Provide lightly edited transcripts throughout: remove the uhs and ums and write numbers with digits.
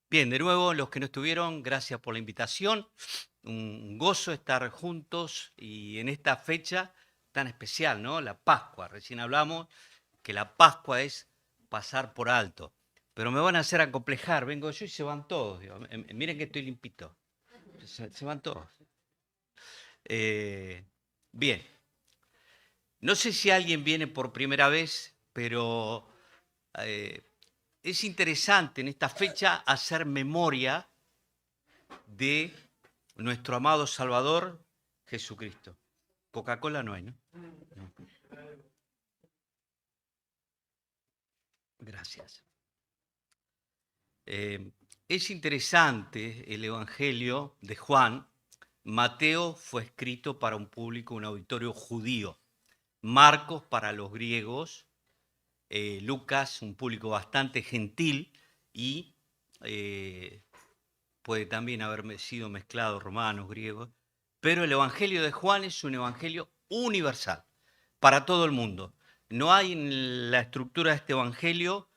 Bien, de nuevo, los que no estuvieron, gracias por la invitación. Un gozo estar juntos y en esta fecha tan especial, ¿no? La Pascua. Recién hablamos que la Pascua es pasar por alto. Pero me van a hacer acomplejar. Vengo yo y se van todos. Digo. Miren que estoy limpito. Se van todos. Eh, bien. No sé si alguien viene por primera vez, pero eh, es interesante en esta fecha hacer memoria de nuestro amado Salvador Jesucristo. Coca-Cola no hay, ¿no? No. Gracias. Es interesante el Evangelio de Juan. Mateo fue escrito para un público, un auditorio judío. Marcos para los griegos. Lucas, un público bastante gentil y puede también haber sido mezclado romanos, griegos. Pero el Evangelio de Juan es un evangelio universal, para todo el mundo. No hay en la estructura de este evangelio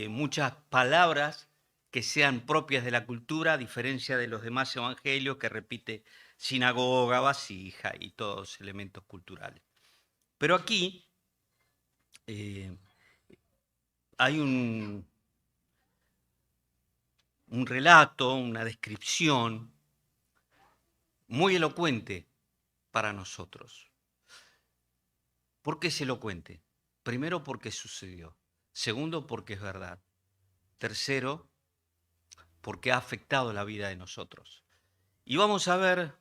muchas palabras que sean propias de la cultura, a diferencia de los demás evangelios que repite sinagoga, vasija y todos los elementos culturales. Pero aquí hay un relato, una descripción muy elocuente para nosotros. ¿Por qué es elocuente? Primero, porque sucedió. Segundo, porque es verdad. Tercero, porque ha afectado la vida de nosotros. Y vamos a ver,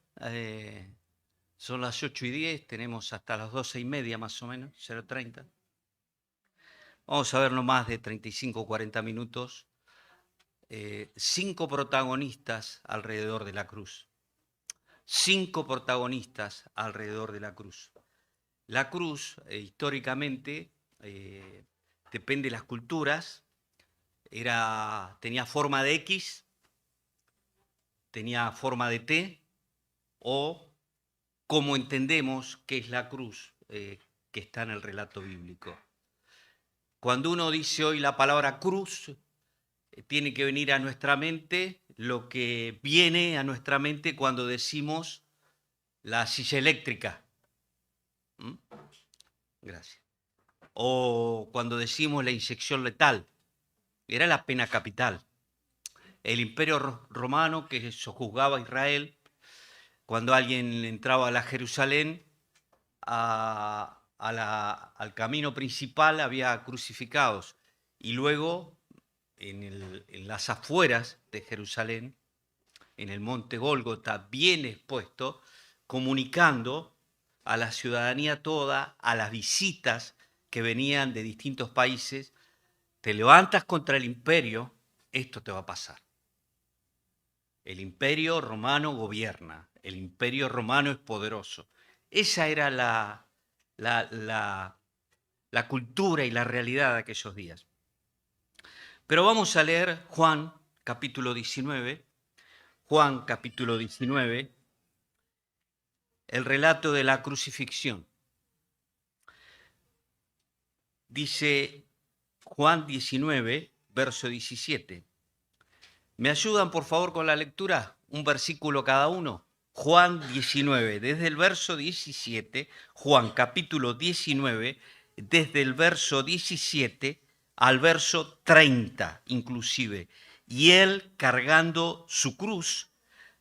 son las 8:10, tenemos hasta las 12:30 más o menos, 0:30. Vamos a ver no más de 35 o 40 minutos, 5 protagonistas alrededor de la cruz. 5 protagonistas alrededor de la cruz. La cruz, históricamente, depende de las culturas, tenía forma de X, tenía forma de T, o como entendemos que es la cruz que está en el relato bíblico. Cuando uno dice hoy la palabra cruz, tiene que venir a nuestra mente lo que viene a nuestra mente cuando decimos la silla eléctrica. ¿Mm? Gracias. O cuando decimos la inyección letal. Era la pena capital. El imperio romano que sojuzgaba a Israel, cuando alguien entraba a la Jerusalén, al camino principal había crucificados. Y luego, en las afueras de Jerusalén, en el monte Gólgota, bien expuesto, comunicando a la ciudadanía toda, a las visitas que venían de distintos países, te levantas contra el imperio, esto te va a pasar. El imperio romano gobierna, el imperio romano es poderoso. Esa era la cultura y la realidad de aquellos días. Pero vamos a leer Juan capítulo 19, Juan capítulo 19, el relato de la crucifixión. Dice Juan 19, verso 17. ¿Me ayudan por favor con la lectura? Un versículo cada uno. Juan 19, desde el verso 17, Juan capítulo 19, desde el verso 17 al verso 30 inclusive. Y él, cargando su cruz,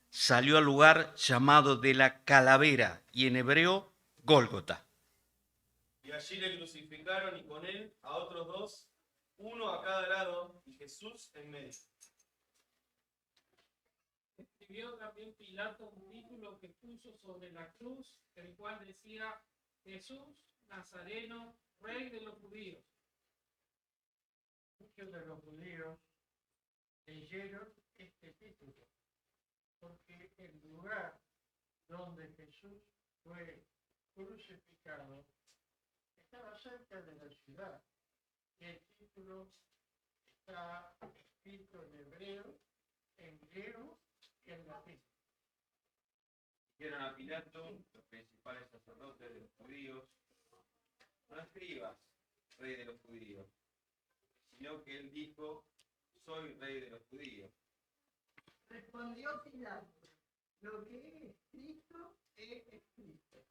salió al lugar llamado de la calavera, y en hebreo, Gólgota. Y allí le crucificaron y con él a otros dos, uno a cada lado, y Jesús en medio. Escribió también Pilato un título que puso sobre la cruz, el cual decía: Jesús Nazareno, Rey de los judíos. Muchos de los judíos leyeron este título, porque el lugar donde Jesús fue crucificado estaba cerca de la ciudad, y el título está escrito en hebreo, en griego y en latín. Dijeron a Pilato, los principales sacerdotes de los judíos: no escribas, rey de los judíos, sino que él dijo: soy rey de los judíos. Respondió Pilato, lo que he escrito, he escrito.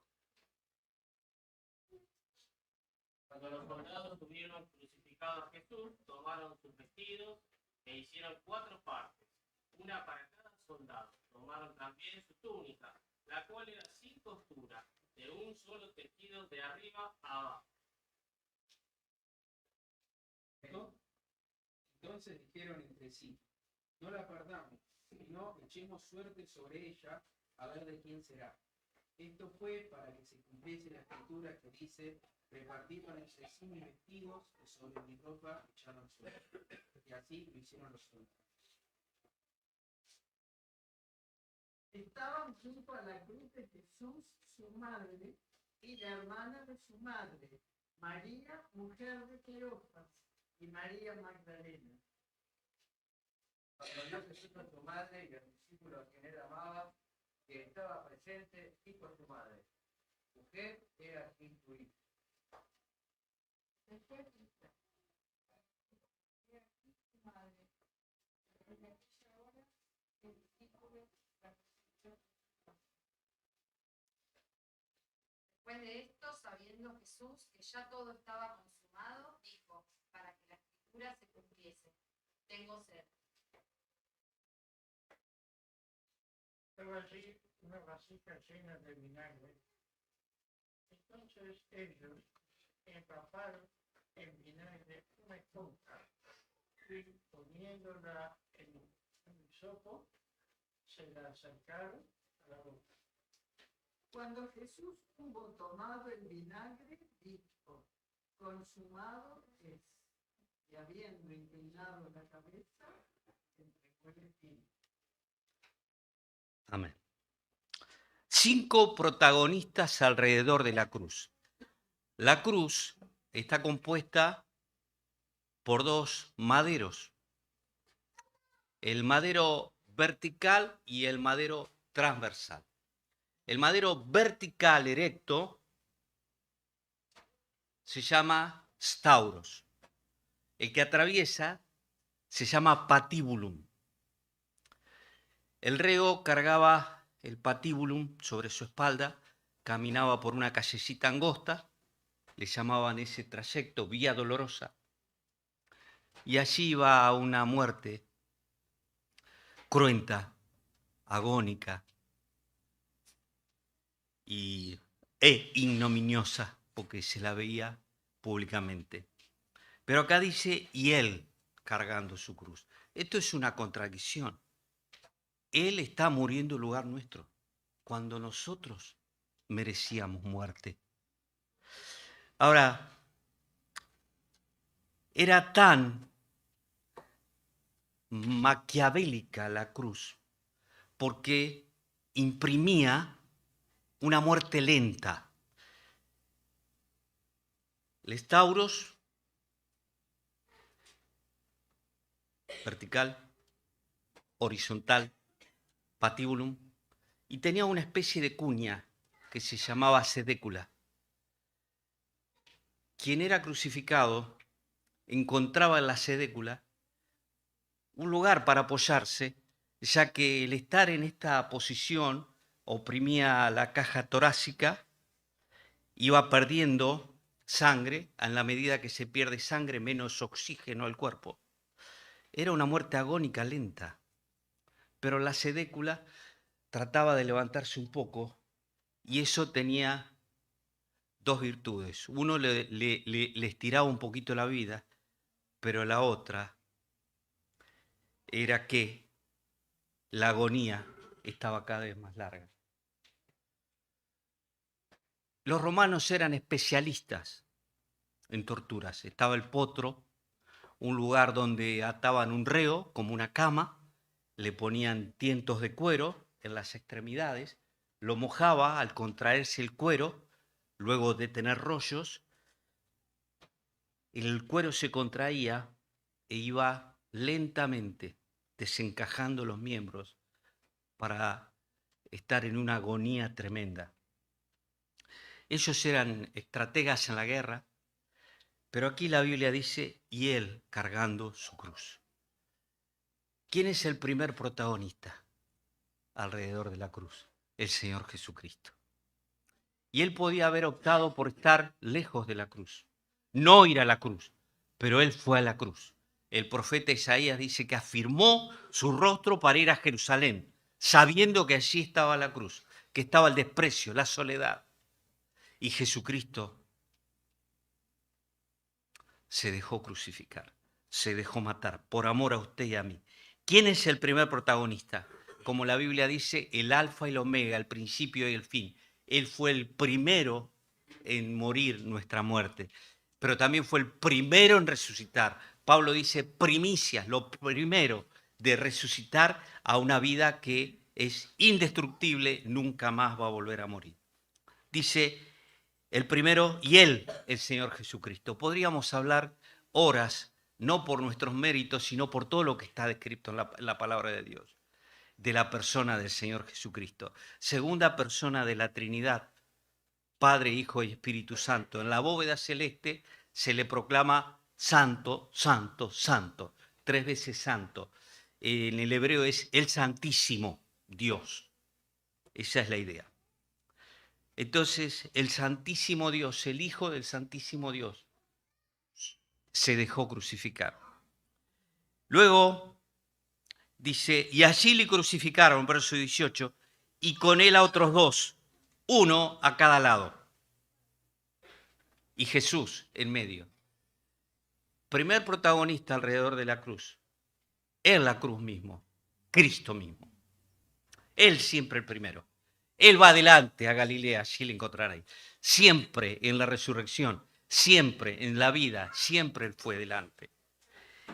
Cuando los soldados tuvieron crucificado a Jesús, tomaron sus vestidos e hicieron 4 partes, una para cada soldado. Tomaron también su túnica, la cual era sin costura, de un solo tejido de arriba a abajo. Entonces dijeron entre sí, no la perdamos, sino echemos suerte sobre ella a ver de quién será. Esto fue para que se cumpliese la escritura que dice, repartieron entre sí mis vestidos y sobre mi ropa echaron suerte. Y así lo hicieron los soldados. Estaban junto a la cruz de Jesús, su madre, y la hermana de su madre, María, mujer de Cleofas, y María Magdalena. Cuando vio Jesús a su madre y al discípulo a quien él amaba, que estaba presente, dijo a su madre, mujer, he aquí tu hijo. Después dijo, he aquí tu madre. Desde aquella hora, el discípulo la recibió. Después de esto, sabiendo Jesús que ya todo estaba consumado, dijo, para que la escritura se cumpliese, tengo sed. Estaba allí una vasija llena de vinagre. Entonces ellos empaparon en vinagre una esponja y poniéndola en un hisopo, se la acercaron a la boca. Cuando Jesús hubo tomado el vinagre, dijo, consumado es. Y habiendo inclinado la cabeza, entregó el espíritu. Amén. 5 protagonistas alrededor de la cruz. La cruz está compuesta por 2 maderos. El madero vertical y el madero transversal. El madero vertical erecto se llama stauros. El que atraviesa se llama patibulum. El reo cargaba el patibulum sobre su espalda, caminaba por una callecita angosta, le llamaban ese trayecto Vía Dolorosa, y allí iba a una muerte cruenta, agónica e ignominiosa, porque se la veía públicamente. Pero acá dice, y él cargando su cruz. Esto es una contradicción. Él está muriendo en lugar nuestro, cuando nosotros merecíamos muerte. Ahora, era tan maquiavélica la cruz, porque imprimía una muerte lenta. El stauros, vertical, horizontal, patibulum, y tenía una especie de cuña que se llamaba sedécula. Quien era crucificado encontraba en la sedécula un lugar para apoyarse, ya que el estar en esta posición oprimía la caja torácica, iba perdiendo sangre, en la medida que se pierde sangre, menos oxígeno al cuerpo. Era una muerte agónica lenta, pero la sedécula trataba de levantarse un poco y eso tenía 2 virtudes. Uno le estiraba un poquito la vida, pero la otra era que la agonía estaba cada vez más larga. Los romanos eran especialistas en torturas. Estaba el potro, un lugar donde ataban un reo como una cama, le ponían tientos de cuero en las extremidades, lo mojaba al contraerse el cuero, luego de tener rollos, el cuero se contraía e iba lentamente desencajando los miembros para estar en una agonía tremenda. Ellos eran estrategas en la guerra, pero aquí la Biblia dice, y él cargando su cruz. ¿Quién es el primer protagonista? alrededor de la cruz, el Señor Jesucristo. Y él podía haber optado por estar lejos de la cruz, no ir a la cruz, pero él fue a la cruz. El profeta Isaías dice que afirmó su rostro para ir a Jerusalén, sabiendo que allí estaba la cruz, que estaba el desprecio, la soledad. Y Jesucristo se dejó crucificar, se dejó matar por amor a usted y a mí. ¿Quién es el primer protagonista? Como la Biblia dice, el alfa y el omega, el principio y el fin. Él fue el primero en morir nuestra muerte, pero también fue el primero en resucitar. Pablo dice primicias, lo primero de resucitar a una vida que es indestructible, nunca más va a volver a morir. Dice el primero y él, el Señor Jesucristo. Podríamos hablar horas, no por nuestros méritos, sino por todo lo que está descrito en la palabra de Dios, de la persona del Señor Jesucristo. Segunda persona de la Trinidad, Padre, Hijo y Espíritu Santo. En la bóveda celeste se le proclama santo, santo, santo, 3 veces santo. En el hebreo es el Santísimo Dios. Esa es la idea. Entonces, el Santísimo Dios, el Hijo del Santísimo Dios, se dejó crucificar. Luego dice, y allí le crucificaron, verso 18, y con él a otros 2, uno a cada lado. Y Jesús en medio. Primer protagonista alrededor de la cruz. Es la cruz mismo, Cristo mismo. Él siempre el primero. Él va adelante a Galilea, allí le encontraréis. Siempre en la resurrección, siempre en la vida, siempre Él fue delante.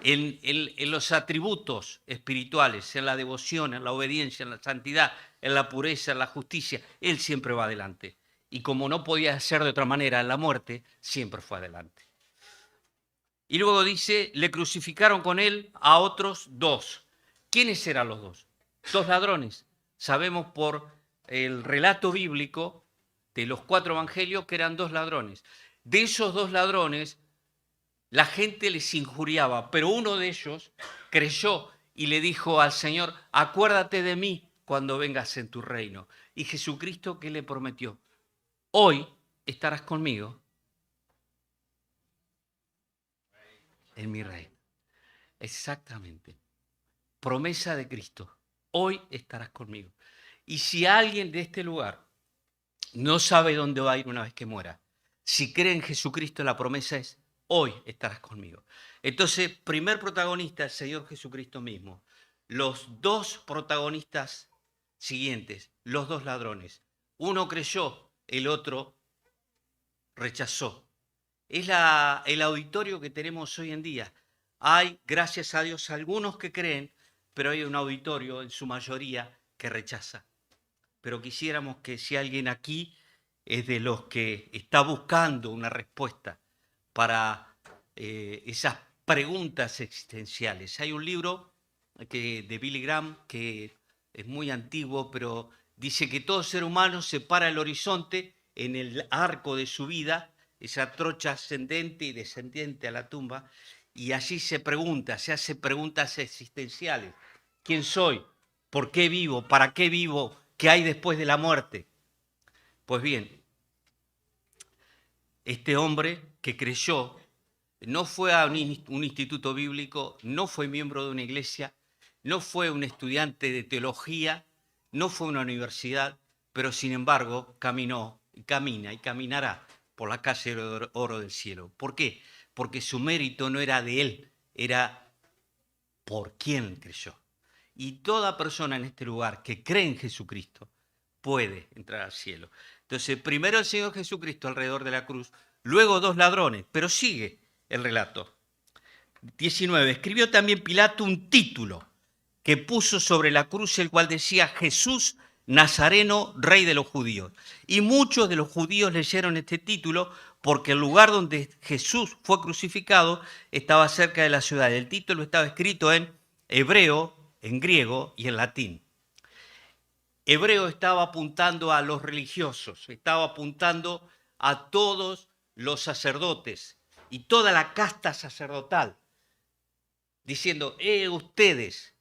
En los atributos espirituales, en la devoción, en la obediencia, en la santidad, en la pureza, en la justicia, Él siempre va adelante. Y como no podía ser de otra manera, en la muerte, siempre fue adelante. Y luego dice, le crucificaron con Él a otros 2. ¿Quiénes eran los 2? 2 ladrones. Sabemos por el relato bíblico de los 4 evangelios que eran 2 ladrones. De esos 2 ladrones, la gente les injuriaba, pero uno de ellos creyó y le dijo al Señor, acuérdate de mí cuando vengas en tu reino. Y Jesucristo, ¿qué le prometió? Hoy estarás conmigo en mi reino. Exactamente. Promesa de Cristo. Hoy estarás conmigo. Y si alguien de este lugar no sabe dónde va a ir una vez que muera, si cree en Jesucristo, la promesa es, hoy estarás conmigo. Entonces, primer protagonista, el Señor Jesucristo mismo. Los 2 protagonistas siguientes, los 2 ladrones. Uno creyó, el otro rechazó. Es el auditorio que tenemos hoy en día. Hay, gracias a Dios, algunos que creen, pero hay un auditorio en su mayoría que rechaza. Pero quisiéramos que si alguien aquí es de los que está buscando una respuesta para esas preguntas existenciales. Hay un libro de Billy Graham que es muy antiguo, pero dice que todo ser humano separa el horizonte en el arco de su vida, esa trocha ascendente y descendiente a la tumba, y allí se hace preguntas existenciales. ¿Quién soy? ¿Por qué vivo? ¿Para qué vivo? ¿Qué hay después de la muerte? Pues bien, este hombre que creyó no fue a un instituto bíblico, no fue miembro de una iglesia, no fue un estudiante de teología, no fue a una universidad, pero sin embargo caminó, camina y caminará por la calle de oro del cielo. ¿Por qué? Porque su mérito no era de él, era por quien creyó. Y toda persona en este lugar que cree en Jesucristo puede entrar al cielo. Entonces, primero el Señor Jesucristo alrededor de la cruz, luego 2 ladrones, pero sigue el relato. 19. Escribió también Pilato un título que puso sobre la cruz, el cual decía Jesús Nazareno, Rey de los Judíos. Y muchos de los judíos leyeron este título porque el lugar donde Jesús fue crucificado estaba cerca de la ciudad. El título estaba escrito en hebreo, en griego y en latín. Hebreo estaba apuntando a los religiosos, estaba apuntando a todos los sacerdotes y toda la casta sacerdotal, diciendo, ustedes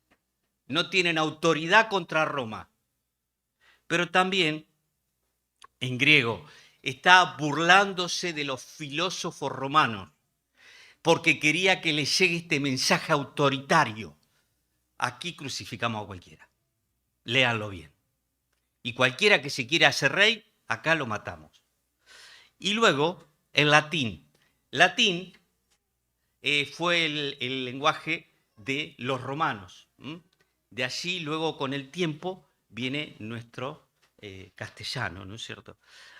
no tienen autoridad contra Roma, pero también en griego está burlándose de los filósofos romanos, porque quería que le llegue este mensaje autoritario. Aquí crucificamos a cualquiera. Léanlo bien. Y cualquiera que se quiera hacer rey, acá lo matamos. Y luego, el latín. Latín fue el lenguaje de los romanos. De allí, luego, con el tiempo, viene nuestro castellano, ¿no es cierto?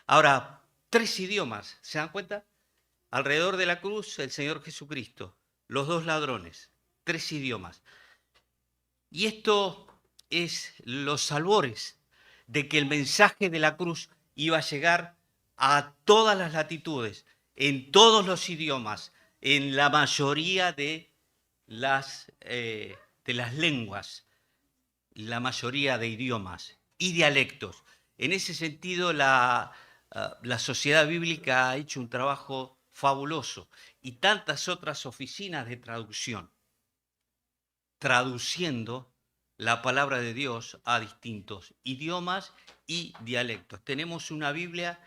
Ahora, 3 idiomas, ¿se dan cuenta? Alrededor de la cruz, el Señor Jesucristo, los 2 ladrones, 3 idiomas. Y esto es los albores de que el mensaje de la cruz iba a llegar a todas las latitudes, en todos los idiomas, en la mayoría de las lenguas, la mayoría de idiomas y dialectos. En ese sentido, la Sociedad Bíblica ha hecho un trabajo fabuloso y tantas otras oficinas de traducción, traduciendo la palabra de Dios a distintos idiomas y dialectos. Tenemos una Biblia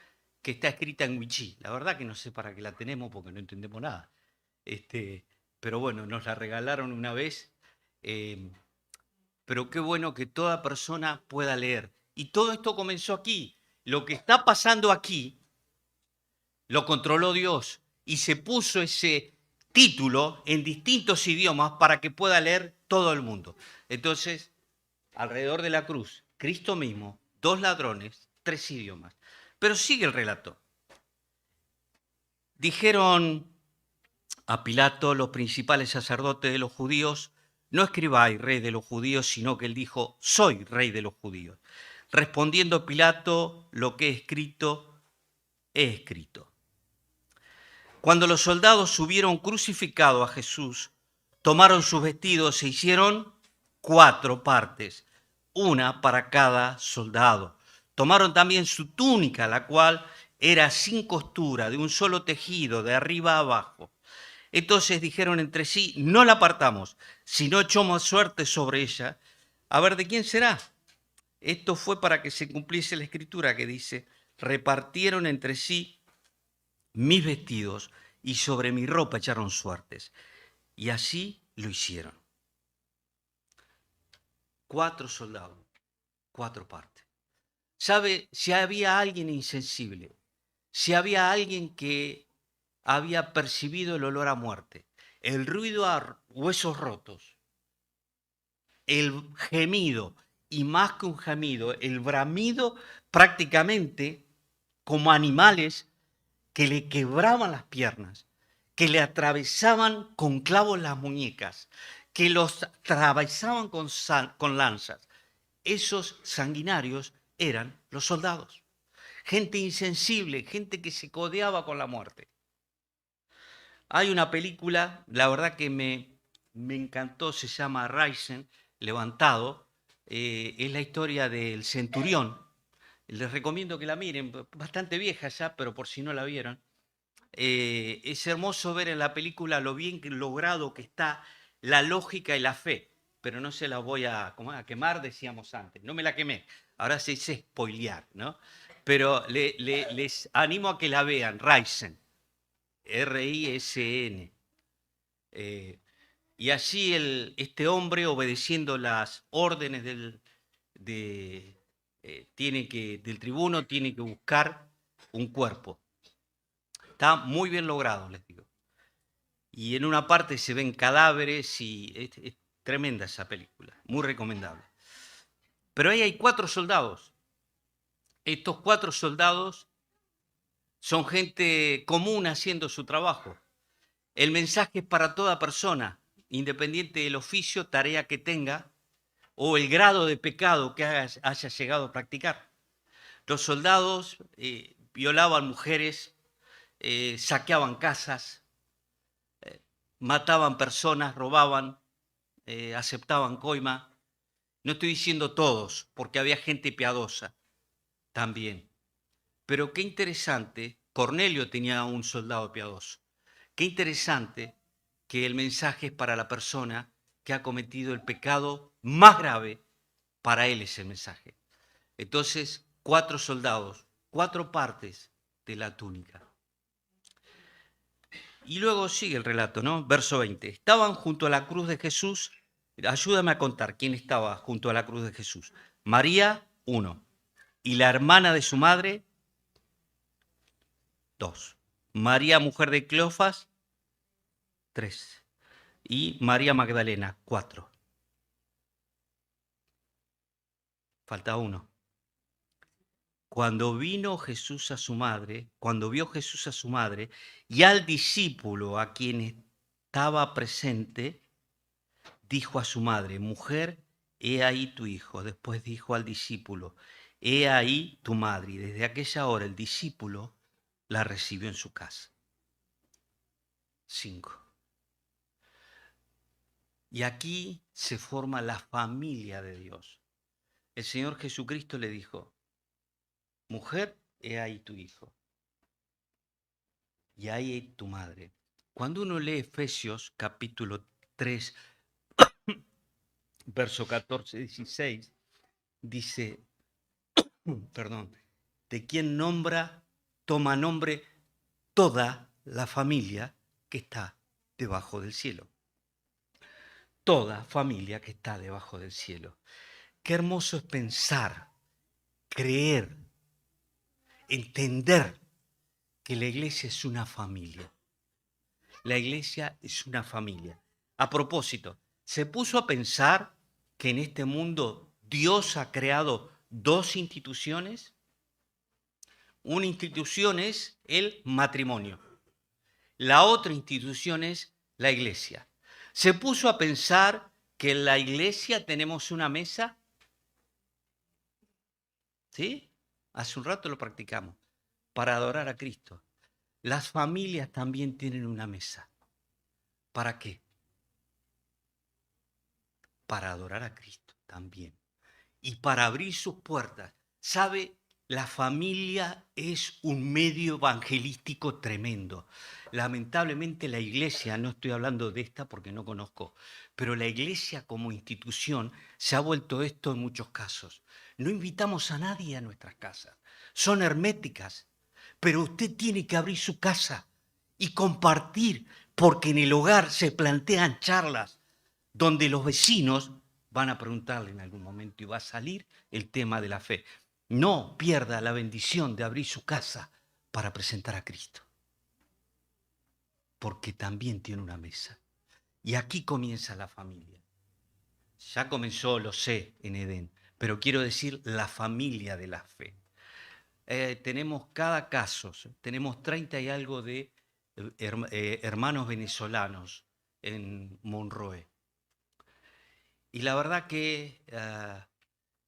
que está escrita en wichí. La verdad que no sé para qué la tenemos porque no entendemos nada. Pero bueno, nos la regalaron una vez. Pero qué bueno que toda persona pueda leer. Y todo esto comenzó aquí. Lo que está pasando aquí lo controló Dios y se puso ese título en distintos idiomas para que pueda leer todo el mundo. Entonces, alrededor de la cruz, Cristo mismo, 2 ladrones, 3 idiomas. Pero sigue el relato. Dijeron a Pilato los principales sacerdotes de los judíos: no escribáis rey de los judíos, sino que él dijo: soy rey de los judíos. Respondiendo Pilato: lo que he escrito, he escrito. Cuando los soldados hubieron crucificado a Jesús, tomaron sus vestidos e hicieron 4 partes, una para cada soldado. Tomaron también su túnica, la cual era sin costura, de un solo tejido, de arriba a abajo. Entonces dijeron entre sí: no la partamos, sino echamos suerte sobre ella, a ver de quién será. Esto fue para que se cumpliese la escritura que dice: repartieron entre sí mis vestidos y sobre mi ropa echaron suertes. Y así lo hicieron. 4 soldados, 4 partes. ¿Sabe? Si había alguien insensible, si había alguien que había percibido el olor a muerte, el ruido a huesos rotos, el gemido, y más que un gemido, el bramido prácticamente como animales que le quebraban las piernas, que le atravesaban con clavos las muñecas, que los atravesaban con lanzas. Esos sanguinarios eran los soldados. Gente insensible, gente que se codeaba con la muerte. Hay una película, la verdad que me encantó, se llama Risen, Levantado. Es la historia del centurión. Les recomiendo que la miren, bastante vieja ya, pero por si no la vieron. Es hermoso ver en la película lo bien logrado que está la lógica y la fe, pero no se la voy a quemar, decíamos antes. No me la quemé, ahora se dice spoilear, ¿no? Pero les animo a que la vean, Risen, R-I-S-N. Y allí este hombre, obedeciendo las órdenes del tribuno, tiene que buscar un cuerpo. Está muy bien logrado, les digo. Y en una parte se ven cadáveres y es tremenda esa película, muy recomendable. Pero ahí hay 4 soldados. Estos 4 soldados son gente común haciendo su trabajo. El mensaje es para toda persona, independiente del oficio, tarea que tenga o el grado de pecado que haya llegado a practicar. Los soldados violaban mujeres, saqueaban casas, mataban personas, robaban, aceptaban coima. No estoy diciendo todos, porque había gente piadosa también. Pero qué interesante, Cornelio tenía un soldado piadoso. Qué interesante que el mensaje es para la persona que ha cometido el pecado más grave, para él es el mensaje. Entonces, 4 soldados, 4 partes de la túnica. Y luego sigue el relato, ¿no? Verso 20. Estaban junto a la cruz de Jesús. Ayúdame a contar quién estaba junto a la cruz de Jesús. María, 1. Y la hermana de su madre, 2. María, mujer de Cleofas, 3. Y María Magdalena, 4. Falta 1. Cuando vio Jesús a su madre y al discípulo a quien estaba presente, dijo a su madre: mujer, he ahí tu hijo. Después dijo al discípulo: he ahí tu madre. Y desde aquella hora el discípulo la recibió en su casa. 5. Y aquí se forma la familia de Dios. El Señor Jesucristo le dijo: mujer, he ahí tu hijo. Y ahí tu madre. Cuando uno lee Efesios capítulo 3, verso 14-16, dice, de quien toma nombre toda la familia que está debajo del cielo. Toda familia que está debajo del cielo. Qué hermoso es pensar, creer, entender que la iglesia es una familia. La iglesia es una familia. A propósito, ¿se puso a pensar que en este mundo Dios ha creado 2 instituciones? Una institución es el matrimonio. La otra institución es la iglesia. ¿Se puso a pensar que en la iglesia tenemos una mesa? ¿Sí? Hace un rato lo practicamos. Para adorar a Cristo. Las familias también tienen una mesa. ¿Para qué? Para adorar a Cristo también. Y para abrir sus puertas. ¿Sabe? La familia es un medio evangelístico tremendo. Lamentablemente la iglesia, no estoy hablando de esta porque no conozco, pero la iglesia como institución se ha vuelto esto en muchos casos. No invitamos a nadie a nuestras casas. Son herméticas. Pero usted tiene que abrir su casa y compartir, porque en el hogar se plantean charlas donde los vecinos van a preguntarle en algún momento y va a salir el tema de la fe. No pierda la bendición de abrir su casa para presentar a Cristo, porque también tiene una mesa. Y aquí comienza la familia. Ya comenzó, lo sé, en Edén, pero quiero decir la familia de la fe. Tenemos cada caso, tenemos 30 y algo de hermanos venezolanos en Monroe. Y la verdad que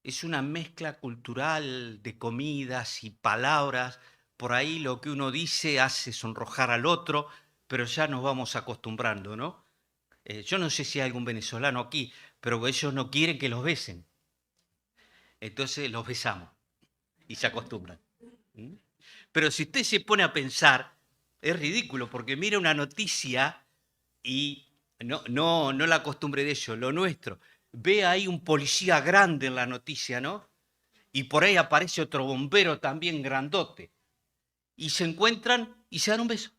es una mezcla cultural de comidas y palabras. Por ahí lo que uno dice hace sonrojar al otro, pero ya nos vamos acostumbrando, ¿no? Yo no sé si hay algún venezolano aquí, pero ellos no quieren que los besen. Entonces los besamos y se acostumbran. Pero si usted se pone a pensar, es ridículo, porque mira una noticia y no la costumbre de ellos, lo nuestro. Ve ahí un policía grande en la noticia, ¿no? Y por ahí aparece otro bombero también grandote. Y se encuentran y se dan un beso.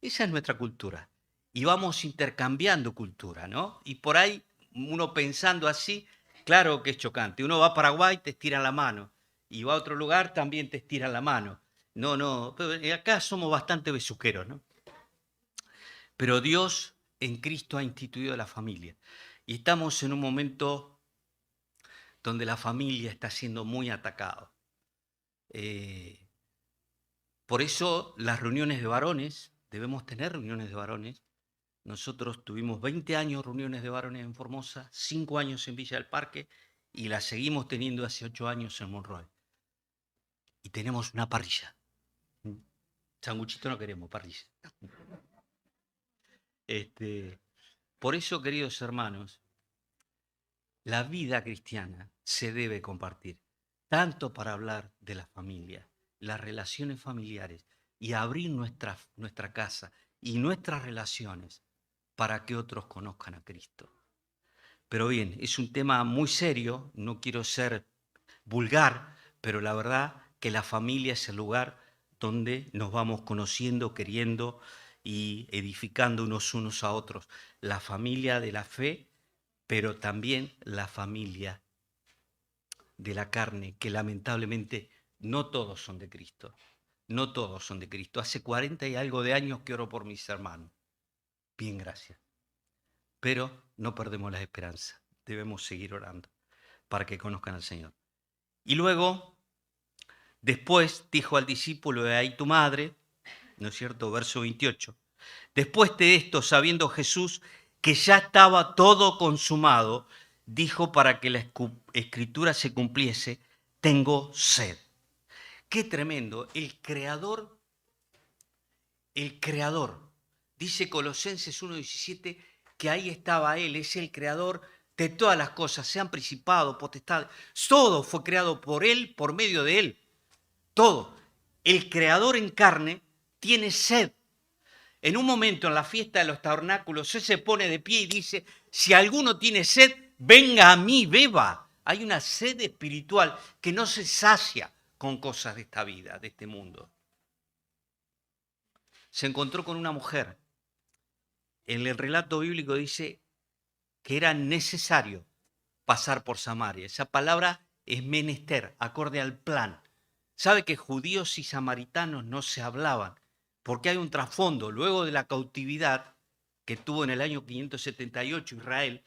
Esa es nuestra cultura. Y vamos intercambiando cultura, ¿no? Y por ahí, uno pensando así, claro que es chocante. Uno va a Paraguay, te estiran la mano. Y va a otro lugar, también te estiran la mano. No, pero acá somos bastante besuqueros, ¿no? Pero Dios en Cristo ha instituido la familia. Y estamos en un momento donde la familia está siendo muy atacada. Por eso las reuniones de varones, debemos tener reuniones de varones. Nosotros tuvimos 20 años reuniones de varones en Formosa, 5 años en Villa del Parque y las seguimos teniendo hace 8 años en Monroe. Y tenemos una parrilla. Sanguchito no queremos, parrilla. Por eso, queridos hermanos, la vida cristiana se debe compartir, tanto para hablar de la familia, las relaciones familiares y abrir nuestra casa y nuestras relaciones para que otros conozcan a Cristo. Pero bien, es un tema muy serio, no quiero ser vulgar, pero la verdad que la familia es el lugar donde nos vamos conociendo, queriendo y edificando unos a otros. La familia de la fe, pero también la familia de la carne, que lamentablemente no todos son de Cristo. No todos son de Cristo. Hace 40 y algo de años que oro por mis hermanos. Bien, gracias. Pero no perdemos la esperanza. Debemos seguir orando para que conozcan al Señor. Y luego, después dijo al discípulo, he ahí tu madre, ¿no es cierto? Verso 28. Después de esto, sabiendo Jesús que ya estaba todo consumado, dijo para que la escritura se cumpliese, tengo sed. Qué tremendo. El creador, dice Colosenses 1:17, que ahí estaba Él, es el creador de todas las cosas, sean principados, potestades, todo fue creado por Él, por medio de Él, todo. El creador en carne tiene sed. En un momento en la fiesta de los tabernáculos, Él se pone de pie y dice, si alguno tiene sed, venga a mí, beba. Hay una sed espiritual que no se sacia con cosas de esta vida, de este mundo. Se encontró con una mujer. En el relato bíblico dice que era necesario pasar por Samaria. Esa palabra es menester, acorde al plan. Sabe que judíos y samaritanos no se hablaban, porque hay un trasfondo. Luego de la cautividad que tuvo en el año 578 Israel,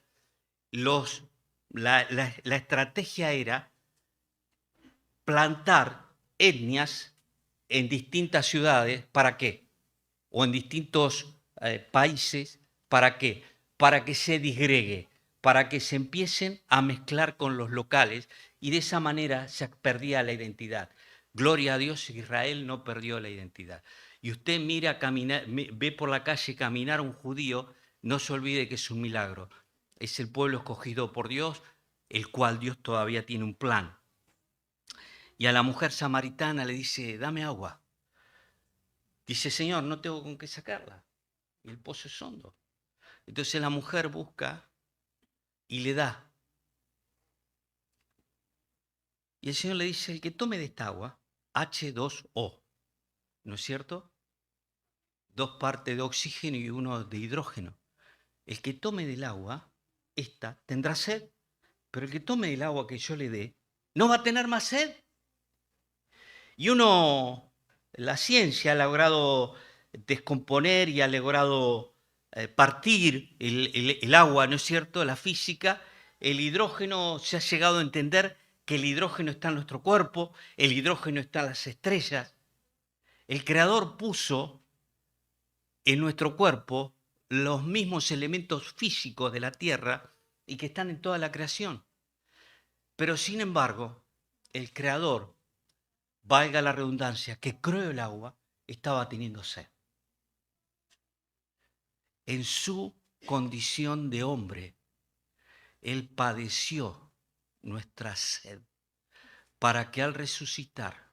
la estrategia era plantar etnias en distintas ciudades. ¿Para qué? O en distintos países. ¿Para qué? Para que se disgregue, para que se empiecen a mezclar con los locales y de esa manera se perdía la identidad. Gloria a Dios, Israel no perdió la identidad. Y usted mira caminar, ve por la calle caminar a un judío, no se olvide que es un milagro. Es el pueblo escogido por Dios, el cual Dios todavía tiene un plan. Y a la mujer samaritana le dice, dame agua. Dice, Señor, no tengo con qué sacarla. Y el pozo es hondo. Entonces la mujer busca y le da. Y el Señor le dice, el que tome de esta agua, H2O, ¿no es cierto? 2 partes de oxígeno y 1 de hidrógeno. El que tome del agua, esta tendrá sed, pero el que tome del agua que yo le dé, no va a tener más sed. Y la ciencia ha logrado descomponer y ha logrado partir el agua, ¿no es cierto? La física, el hidrógeno, se ha llegado a entender que el hidrógeno está en nuestro cuerpo, el hidrógeno está en las estrellas. El Creador puso en nuestro cuerpo los mismos elementos físicos de la Tierra y que están en toda la creación. Pero sin embargo, el Creador, valga la redundancia, que creó el agua, estaba teniendo sed. En su condición de hombre, Él padeció nuestra sed para que al resucitar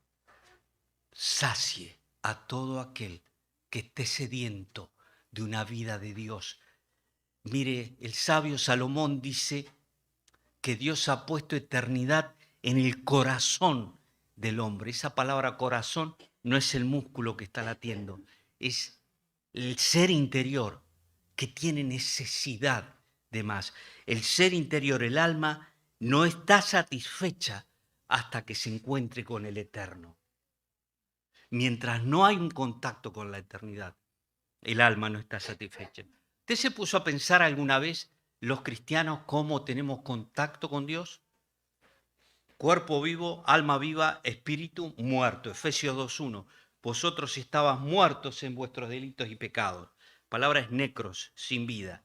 sacie a todo aquel que esté sediento de una vida de Dios. Mire, el sabio Salomón dice que Dios ha puesto eternidad en el corazón del hombre. Esa palabra corazón no es el músculo que está latiendo, es el ser interior que tiene necesidad de más. El ser interior, el alma, no está satisfecha hasta que se encuentre con el eterno. Mientras no hay un contacto con la eternidad, el alma no está satisfecha. ¿Usted se puso a pensar alguna vez, los cristianos, cómo tenemos contacto con Dios? Cuerpo vivo, alma viva, espíritu muerto. Efesios 2:1. Vosotros estabas muertos en vuestros delitos y pecados. Palabra es necros, sin vida.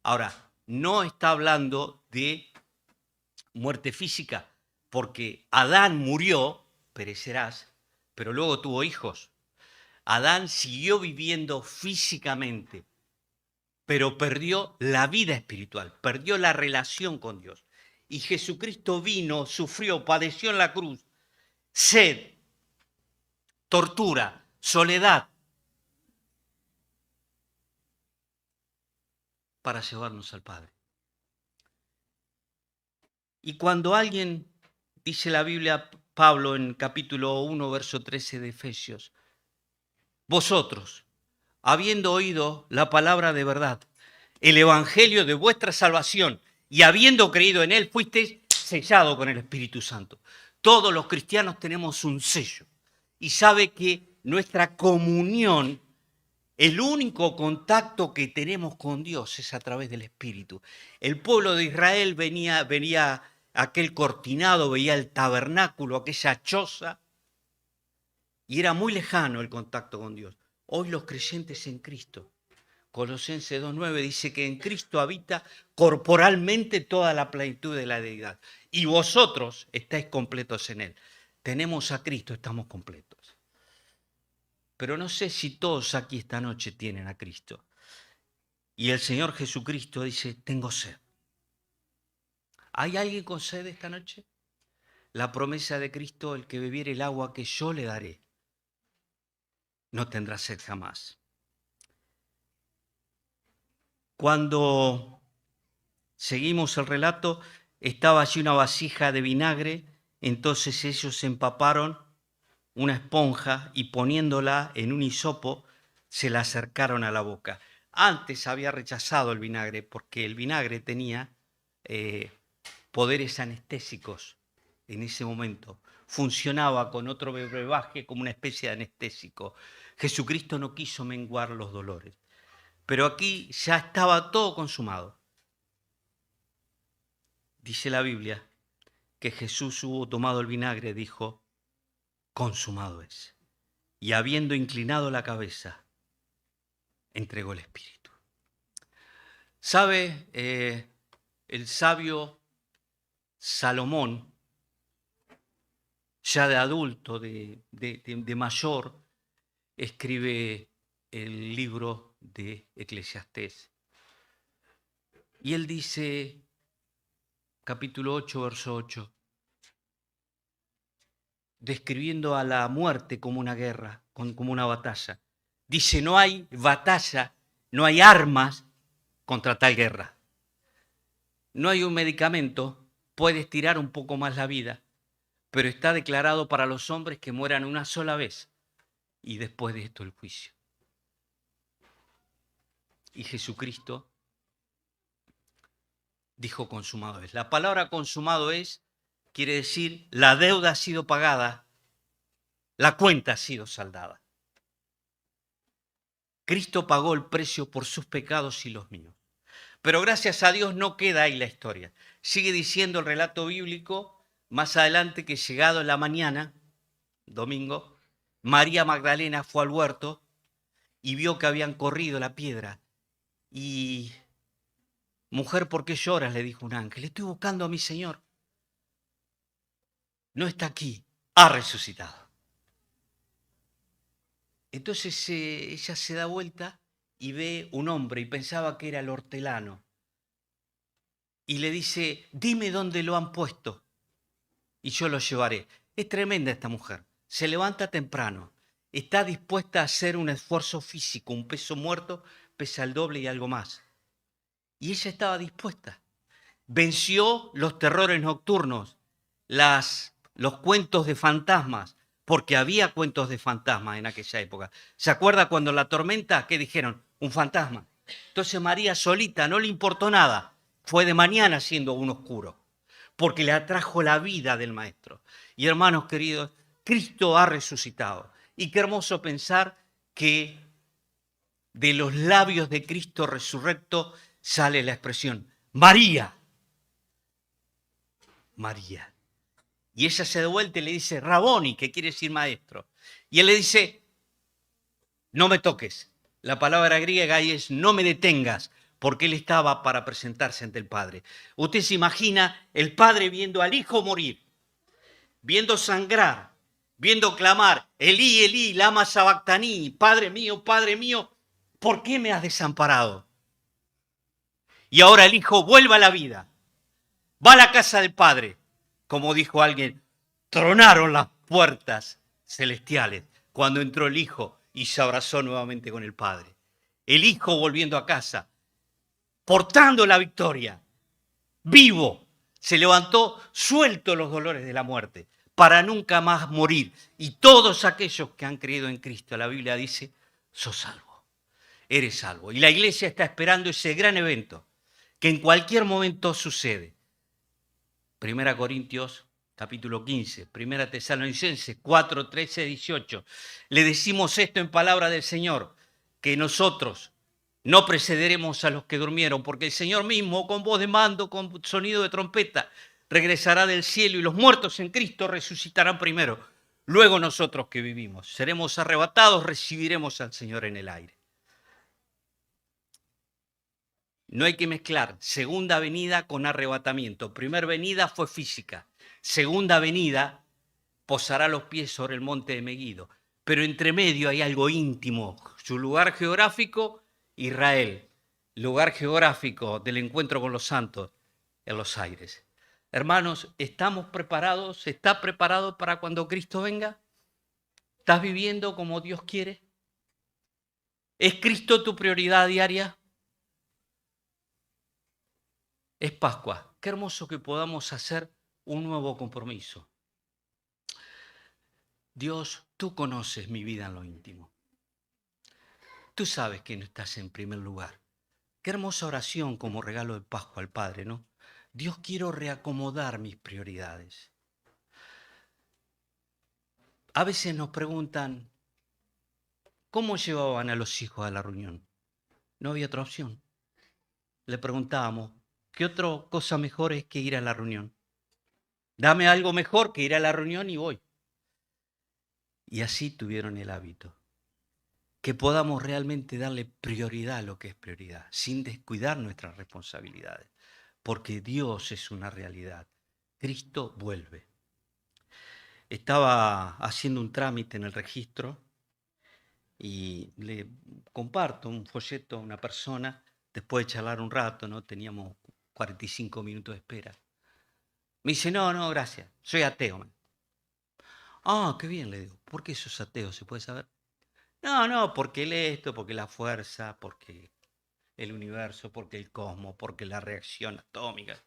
Ahora, no está hablando de muerte física, porque Adán murió, perecerás, pero luego tuvo hijos. Adán siguió viviendo físicamente, pero perdió la vida espiritual, perdió la relación con Dios. Y Jesucristo vino, sufrió, padeció en la cruz, sed, tortura, soledad, para llevarnos al Padre. Y cuando alguien Dice la Biblia, Pablo, en capítulo 1, verso 13 de Efesios: vosotros, habiendo oído la palabra de verdad, el evangelio de vuestra salvación, y habiendo creído en él, fuisteis sellados con el Espíritu Santo. Todos los cristianos tenemos un sello. Y sabe que nuestra comunión, el único contacto que tenemos con Dios es a través del Espíritu. El pueblo de Israel veía aquel cortinado, veía el tabernáculo, aquella choza, y era muy lejano el contacto con Dios. Hoy los creyentes en Cristo, Colosenses 2:9 dice que en Cristo habita corporalmente toda la plenitud de la deidad. Y vosotros estáis completos en Él. Tenemos a Cristo, estamos completos. Pero no sé si todos aquí esta noche tienen a Cristo. Y el Señor Jesucristo dice: tengo sed. ¿Hay alguien con sed esta noche? La promesa de Cristo: el que bebiere el agua que yo le daré, no tendrá sed jamás. Cuando seguimos el relato, estaba allí una vasija de vinagre, entonces ellos se empaparon una esponja y poniéndola en un hisopo, se la acercaron a la boca. Antes había rechazado el vinagre porque el vinagre tenía poderes anestésicos en ese momento. Funcionaba con otro brebaje como una especie de anestésico. Jesucristo no quiso menguar los dolores. Pero aquí ya estaba todo consumado. Dice la Biblia que Jesús, hubo tomado el vinagre, dijo: consumado es. Y habiendo inclinado la cabeza, entregó el Espíritu. ¿Sabe? El sabio Salomón, ya de adulto, de mayor, escribe el libro de Eclesiastés. Y él dice, capítulo 8, verso 8, describiendo a la muerte como una guerra, como una batalla. Dice: no hay batalla, no hay armas contra tal guerra. No hay un medicamento, puede estirar un poco más la vida, pero está declarado para los hombres que mueran una sola vez y después de esto el juicio. Y Jesucristo dijo: consumado es. La palabra consumado es quiere decir: la deuda ha sido pagada, la cuenta ha sido saldada. Cristo pagó el precio por sus pecados y los míos. Pero gracias a Dios no queda ahí la historia. Sigue diciendo el relato bíblico más adelante que llegado la mañana, domingo, María Magdalena fue al huerto y vio que habían corrido la piedra. Y: mujer, ¿por qué lloras?, le dijo un ángel. Estoy buscando a mi Señor. No está aquí, ha resucitado. Entonces ella se da vuelta y ve un hombre y pensaba que era el hortelano. Y le dice: dime dónde lo han puesto y yo lo llevaré. Es tremenda esta mujer. Se levanta temprano. Está dispuesta a hacer un esfuerzo físico. Un peso muerto pesa el doble y algo más. Y ella estaba dispuesta. Venció los terrores nocturnos, los cuentos de fantasmas, porque había cuentos de fantasmas en aquella época. ¿Se acuerda cuando la tormenta? ¿Qué dijeron? Un fantasma. Entonces María solita, no le importó nada. Fue de mañana siendo un oscuro, porque le atrajo la vida del Maestro. Y hermanos queridos, Cristo ha resucitado. Y qué hermoso pensar que de los labios de Cristo resurrecto sale la expresión: María. María. Y ella se da vuelta y le dice: Raboni, que quiere decir maestro. Y él le dice: no me toques. La palabra griega ahí es: no me detengas, porque él estaba para presentarse ante el Padre. Usted se imagina el Padre viendo al Hijo morir, viendo sangrar, viendo clamar: Elí, Elí, lama sabactaní, Padre mío, ¿por qué me has desamparado? Y ahora el Hijo vuelve a la vida, va a la casa del Padre. Como dijo alguien, tronaron las puertas celestiales cuando entró el Hijo y se abrazó nuevamente con el Padre. El Hijo volviendo a casa, portando la victoria, vivo, Se levantó suelto los dolores de la muerte para nunca más morir. Y todos aquellos que han creído en Cristo, la Biblia dice, sos salvo, eres salvo. Y la iglesia está esperando ese gran evento que en cualquier momento sucede. 1 Corintios capítulo 15, 1 Tesalonicenses 4, 13, 18. Le decimos esto en palabra del Señor, que nosotros no precederemos a los que durmieron, porque el Señor mismo, con voz de mando, con sonido de trompeta, regresará del cielo y los muertos en Cristo resucitarán primero. Luego nosotros que vivimos seremos arrebatados, recibiremos al Señor en el aire. No hay que mezclar segunda venida con arrebatamiento. Primera venida fue física. Segunda venida posará los pies sobre el monte de Meguido. Pero entre medio hay algo íntimo. Su lugar geográfico, Israel. Lugar geográfico del encuentro con los santos en los aires. Hermanos, ¿estamos preparados? ¿Estás preparado para cuando Cristo venga? ¿Estás viviendo como Dios quiere? ¿Es Cristo tu prioridad diaria? Es Pascua. Qué hermoso que podamos hacer un nuevo compromiso. Dios, tú conoces mi vida en lo íntimo. Tú sabes que no estás en primer lugar. Qué hermosa oración como regalo de Pascua al Padre, ¿no? Dios, quiero reacomodar mis prioridades. A veces nos preguntan, ¿cómo llevaban a los hijos a la reunión? No había otra opción. Le preguntábamos, ¿qué otra cosa mejor es que ir a la reunión? Dame algo mejor que ir a la reunión y voy. Y así tuvieron el hábito. Que podamos realmente darle prioridad a lo que es prioridad, sin descuidar nuestras responsabilidades. Porque Dios es una realidad. Cristo vuelve. Estaba haciendo un trámite en el registro y le comparto un folleto a una persona. Después de charlar un rato, ¿no? Teníamos 45 minutos de espera. Me dice, no, gracias, soy ateo. Ah, qué bien, le digo. ¿Por qué sos ateo? ¿Se puede saber? No, porque el esto, porque la fuerza, porque el universo, porque el cosmos, porque la reacción atómica.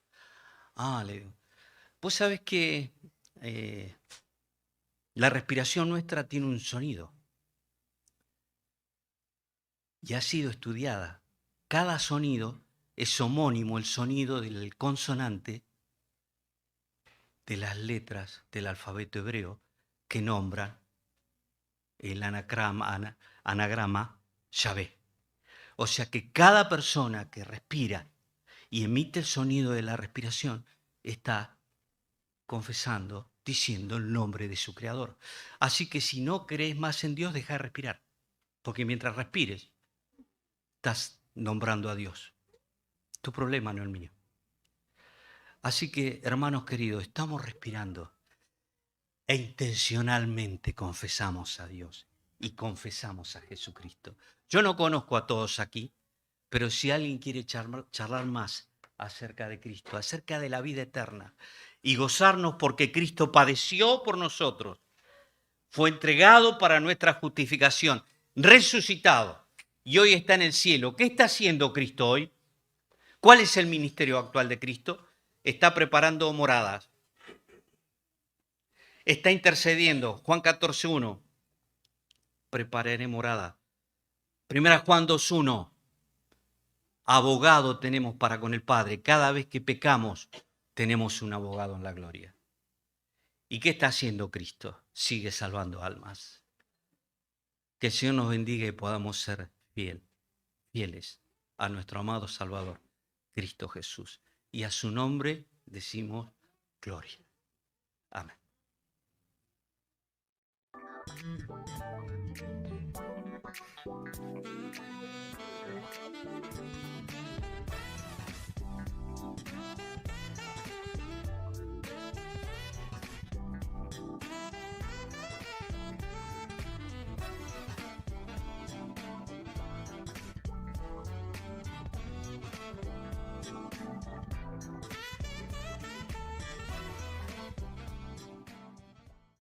Ah, le digo. Vos sabés que la respiración nuestra tiene un sonido. Y ha sido estudiada. Cada sonido es homónimo, el sonido del consonante de las letras del alfabeto hebreo que nombran el anagrama Yahvé. O sea que cada persona que respira y emite el sonido de la respiración está confesando, diciendo el nombre de su creador. Así que si no crees más en Dios, deja de respirar. Porque mientras respires, estás nombrando a Dios. Tu problema no es el mío. Así que, hermanos queridos, estamos respirando e intencionalmente confesamos a Dios y confesamos a Jesucristo. Yo no conozco a todos aquí, pero si alguien quiere charlar más acerca de Cristo, acerca de la vida eterna y gozarnos porque Cristo padeció por nosotros, fue entregado para nuestra justificación, resucitado y hoy está en el cielo. ¿Qué está haciendo Cristo hoy? ¿Cuál es el ministerio actual de Cristo? Está preparando moradas. Está intercediendo. Juan 14:1. Prepararé morada. 1 Juan 2:1. Abogado tenemos para con el Padre. Cada vez que pecamos, tenemos un abogado en la gloria. ¿Y qué está haciendo Cristo? Sigue salvando almas. Que el Señor nos bendiga y podamos ser fieles a nuestro amado Salvador, Cristo Jesús. Y a su nombre decimos gloria. Amén.